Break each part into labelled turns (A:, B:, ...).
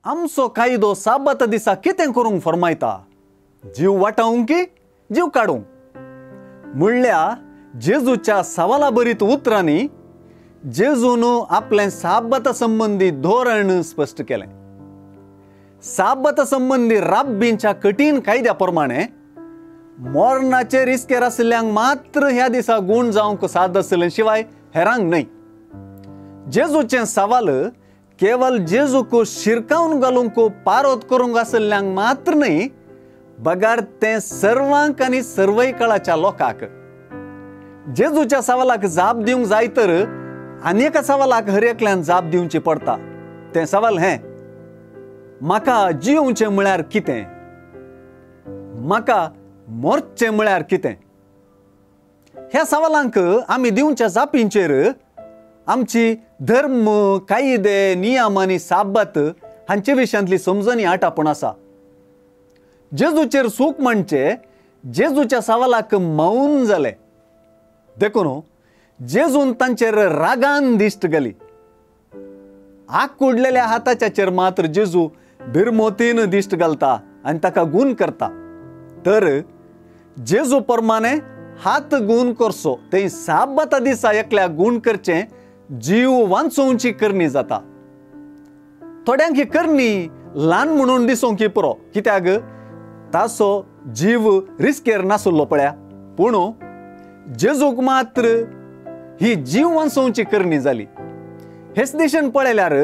A: आमचो कायदो साबत दिसा कितें करूंक फरमायता? जीव वाटावंक की जीव काडूंक? म्हणल्या जेजूच्या सवाला बरीत उतरांनी जेजून आपले साबत संबंधी धोरण स्पष्ट केलें. साबत संबंधी राब्बींच्या कठीण कायद्या प्रमाणे मरणाचेर इस्केर आशिल्ल्यांक मात्र ह्या दिसा गुण जावंक साद आसलें, शिवाय हेरांक न्हय. जेजूचें सवाल केवल जेजूक शिरकावन घालूंक पारोत करूंक आशिल्ल्यांक मात्र न्हय, बगार तें सर्वांक आनी सर्वय काळाच्या लोकांक. जेजूच्या सवालाक जाप दिवंक जाय तर आनी एका सवालाक हर एकल्यान जाप दिवची पडटा. तें सवाल हें: म्हाका जिवचें म्हळ्यार कितें? म्हाका मरचें म्हळ्यार कितें? ह्या सवालांक आमी दिवच्या जापींचेर आमची धर्म, कायदे, नियम आनी साबत हांचे विशयांतली समजणी आटापण आसा. जेजूचेर सूख म्हणचे जेजूच्या सवालाक मौन जाले. देखून जेजून तांचेर रागान दिश्ट गेली. आग कुडलेल्या हाताच्या मात्र जेजू भिरमोतीन दिश्ट घालता आनी ताका गुण करता. तर जेजू प्रमाणे हात गुण करचो ते साबता दिसा एकल्या गुण करचें जीव वांचोवची करणी जाता. थोड्यांक ही करणी ल्हान म्हणून दिसूंक पुरो, कित्याक ताचो जीव रिस्केर नासलो पळया. पूण जेजूक मात्र ही जीव वांचोवची करणी जाली. हेच दिशेन पळयल्यार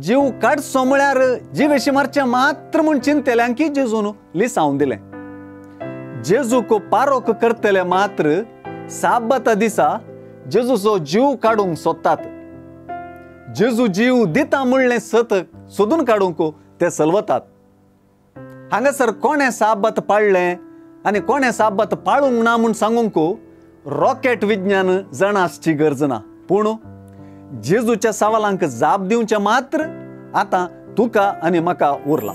A: जीव काडचो म्हळ्यार जिवेशी मारचें मात्र म्हूण चिंतल्यांक जेजून लिसावन दिलें. जेजूक पारोक करतले मात्र साबता दिसा जेजूचो जीव काडूंक सोदतात. जेजू जीव दिता म्हणलें सोदून काडूंक ते सलवतात. हांगासर कोणें साबत पाळलें आनी कोणें साबत पाळूंक ना म्हूण सांगूंक रॉकेट विज्ञान जाणा आसची गरज ना. पूण जेजूच्या सवालांक जाप दिवचें मात्र आतां तुका आनी म्हाका उरलां.